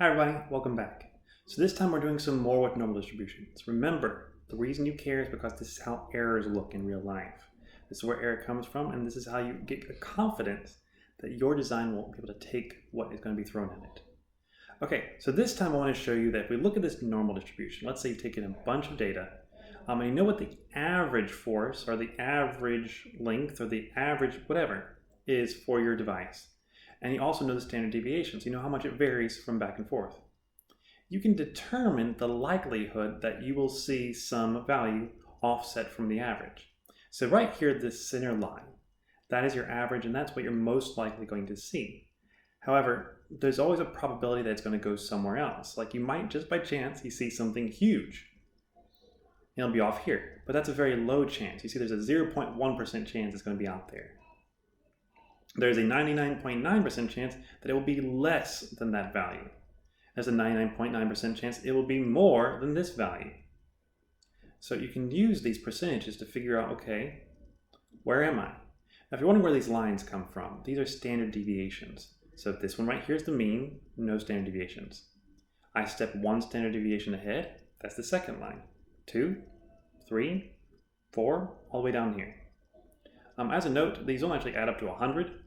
Hi everybody, welcome back. So this time we're doing some more with normal distributions. Remember, the reason you care is because this is how errors look in real life. This is where error comes from, and this is how you get a confidence that your design will be able to take what is going to be thrown in it. Okay, so this time I want to show you that if we look at this normal distribution, let's say you've taken a bunch of data, and you know what the average force or the average length or the average whatever is for your device. And you also know the standard deviations. You know how much it varies from back and forth. You can determine the likelihood that you will see some value offset from the average. So right here, this center line, that is your average, and that's what you're most likely going to see. However, there's always a probability that it's going to go somewhere else. Like you might, just by chance, you see something huge. It'll be off here, but that's a very low chance. You see there's a 0.1% chance it's going to be out there. There's a 99.9% chance that it will be less than that value. There's a 99.9% chance it will be more than this value. So you can use these percentages to figure out, okay, where am I? Now, if you're wondering where these lines come from, these are standard deviations. So this one right here is the mean, no standard deviations. I step one standard deviation ahead, that's the second line. 2, 3, 4, all the way down here. As a note, these don't actually add up to 100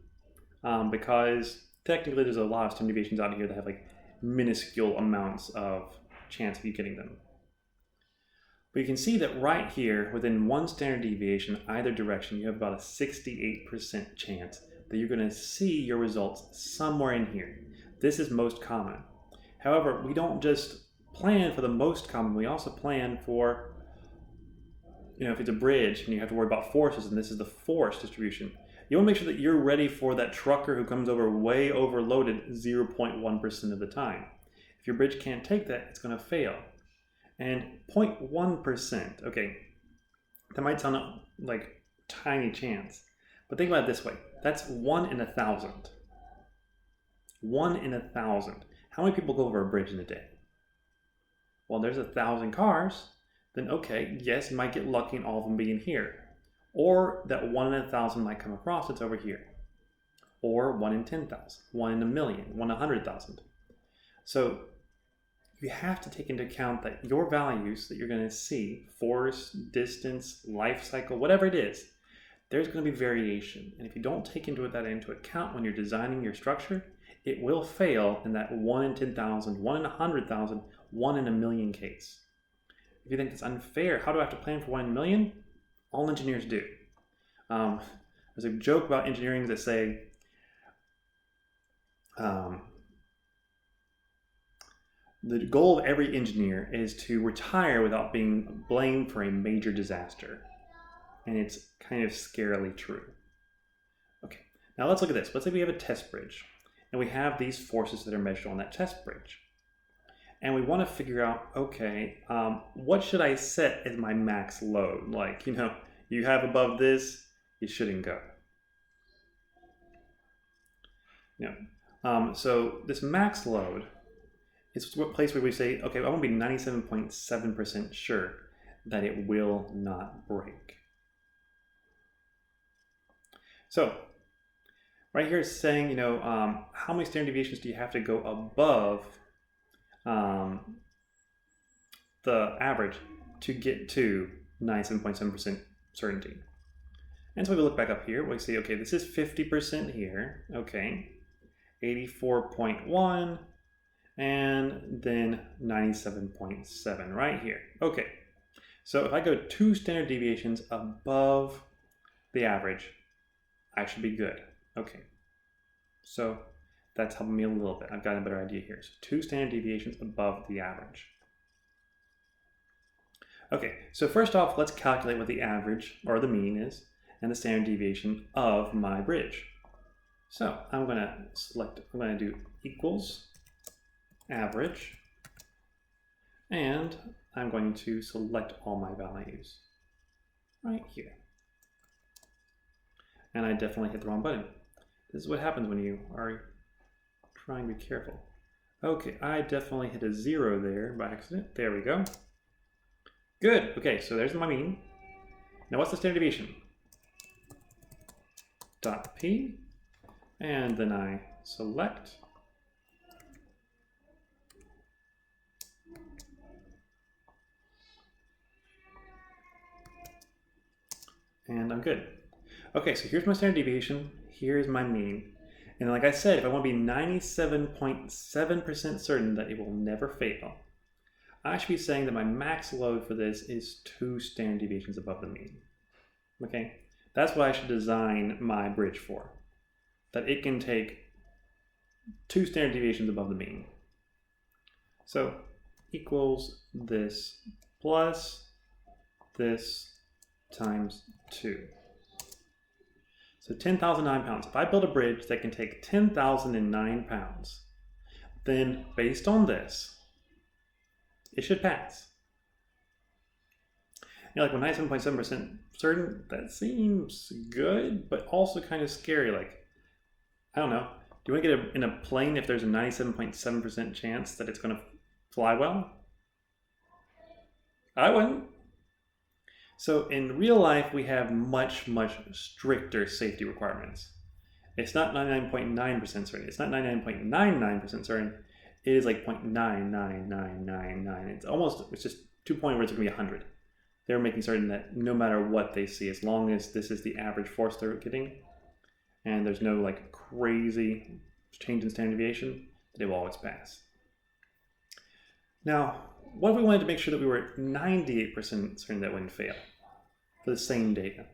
because technically there's a lot of standard deviations out here that have like minuscule amounts of chance of you getting them. But you can see that right here, within one standard deviation, either direction, you have about a 68% chance that you're going to see your results somewhere in here. This is most common. However, we don't just plan for the most common, we also plan for, if it's a bridge and you have to worry about forces, and this is the force distribution, you want to make sure that you're ready for that trucker who comes over way overloaded 0.1% of the time. If your bridge can't take that, it's going to fail. And 0.1%, okay, that might sound like tiny chance, but think about it this way. That's 1 in 1,000. 1 in 1,000. How many people go over a bridge in a day? Well, there's 1,000 cars. Then okay, yes, you might get lucky in all of them being here. Or that 1 in 1,000 might come across, it's over here. Or 1 in 10,000, 1 in a million, 1 in 100,000. So you have to take into account that your values that you're going to see, force, distance, life cycle, whatever it is, there's going to be variation. And if you don't take that into account when you're designing your structure, it will fail in that 1 in 10,000, 1 in 100,000, 1 in a million case. If you think it's unfair, how do I have to plan for 1 in a million? All engineers do. There's a joke about engineering that say, the goal of every engineer is to retire without being blamed for a major disaster. And it's kind of scarily true. Okay, now let's look at this. Let's say we have a test bridge, and we have these forces that are measured on that test bridge. And we want to figure out, okay, what should I set as my max load? Like, you have above this, you shouldn't go. So this max load is a place where we say, okay, I want to be 97.7% sure that it will not break. So right here it's saying, how many standard deviations do you have to go above the average to get to 97.7% certainty. And so we look back up here, we see, okay, this is 50% here, okay, 84.1, and then 97.7 right here. Okay, so if I go 2 standard deviations above the average, I should be good. Okay, so that's helping me a little bit. I've got a better idea here. So 2 standard deviations above the average. Okay, so first off, let's calculate what the average, or the mean is, and the standard deviation of my bridge. So I'm going to do equals average, and I'm going to select all my values right here. And I definitely hit the wrong button. This is what happens when you are trying to be careful. Okay, I definitely hit a 0 there by accident. There we go. Good. Okay, so there's my mean. Now what's the standard deviation? Dot P, and then I select good. Okay, so here's my standard deviation. Here's my mean. And like I said, if I want to be 97.7% certain that it will never fail, I should be saying that my max load for this is 2 standard deviations above the mean. Okay, that's what I should design my bridge for. That it can take 2 standard deviations above the mean. So equals this plus this times 2. So 10,009 pounds. If I build a bridge that can take 10,009 pounds, then based on this, it should pass. Like when 97.7% certain, that seems good, but also kind of scary. Like, I don't know. Do you want to get in a plane if there's a 97.7% chance that it's going to fly well? I wouldn't. So in real life, we have much, much stricter safety requirements. It's not 99.9% certain. It's not 99.99% certain. It is like 0.99999. It's just to a point where it's going to be 100. They're making certain that no matter what they see, as long as this is the average force they're getting, and there's no like crazy change in standard deviation, that it will always pass. Now, what if we wanted to make sure that we were 98% certain that it wouldn't fail for the same data?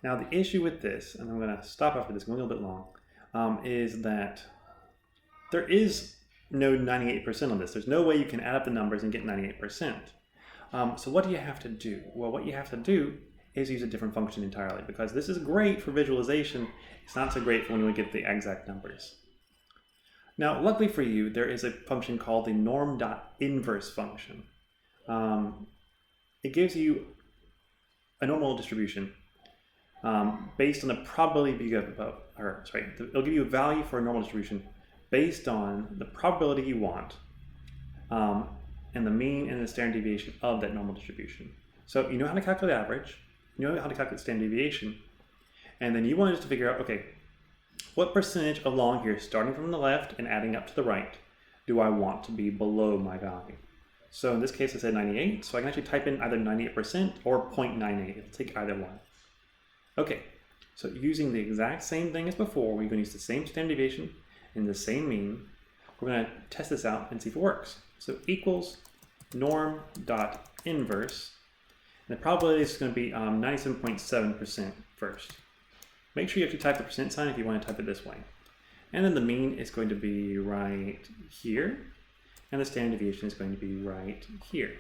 Now, the issue with this, and I'm going to stop after this, going a little bit long, is that there is no 98% on this. There's no way you can add up the numbers and get 98%. So what do you have to do? Well, what you have to do is use a different function entirely, because this is great for visualization. It's not so great for when you get the exact numbers. Now, luckily for you, there is a function called the norm.inverse function. It gives you a normal distribution based on the probability you have above, it'll give you a value for a normal distribution based on the probability you want and the mean and the standard deviation of that normal distribution. So you know how to calculate average, you know how to calculate standard deviation, and then you want to figure out, okay, what percentage along here, starting from the left and adding up to the right, do I want to be below my value? So in this case, I said 98, so I can actually type in either 98% or 0.98. It'll take either one. Okay, so using the exact same thing as before, we're going to use the same standard deviation and the same mean. We're going to test this out and see if it works. So equals norm.inverse, and the probability is going to be 97.7% first. Make sure you actually type the percent sign if you want to type it this way. And then the mean is going to be right here, and the standard deviation is going to be right here.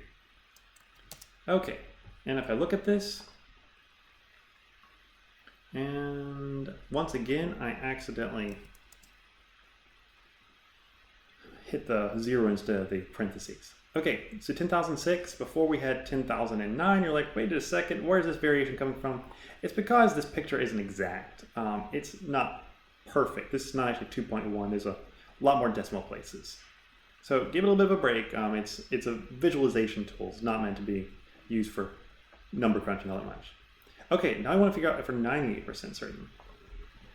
Okay, and if I look at this, and once again, I accidentally hit the 0 instead of the parentheses. Okay, so 10,006, before we had 10,009, you're like, wait a second, where is this variation coming from? It's because this picture isn't exact. It's not perfect. This is not actually 2.1. There's a lot more decimal places. So give it a little bit of a break. It's a visualization tool. It's not meant to be used for number crunching all that much. Okay, now I want to figure out if we're 98% certain.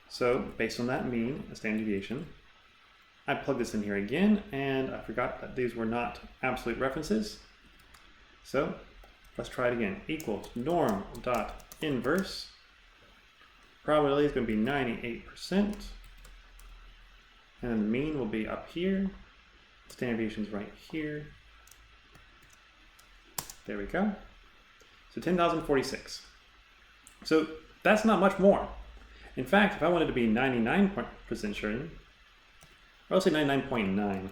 So based on that mean, a standard deviation, I plug this in here again, and I forgot that these were not absolute references. So let's try it again. Equals norm.inverse. Probability is going to be 98%. And then the mean will be up here. Standard deviation is right here. There we go. So 10,046. So that's not much more. In fact, if I wanted to be 99% certain, or I'll say 99.9.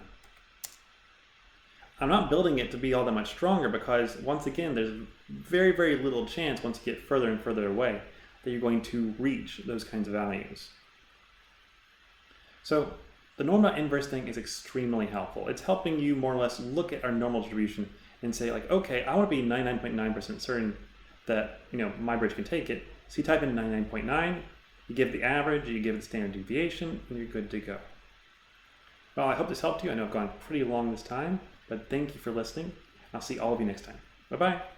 I'm not building it to be all that much stronger because, once again, there's very, very little chance once you get further and further away that you're going to reach those kinds of values. So the norm.inverse thing is extremely helpful. It's helping you more or less look at our normal distribution and say, like, okay, I want to be 99.9% certain that, my bridge can take it. So you type in 99.9, you give the average, you give the standard deviation, and you're good to go. Well, I hope this helped you. I know I've gone pretty long this time, but thank you for listening. I'll see all of you next time. Bye-bye.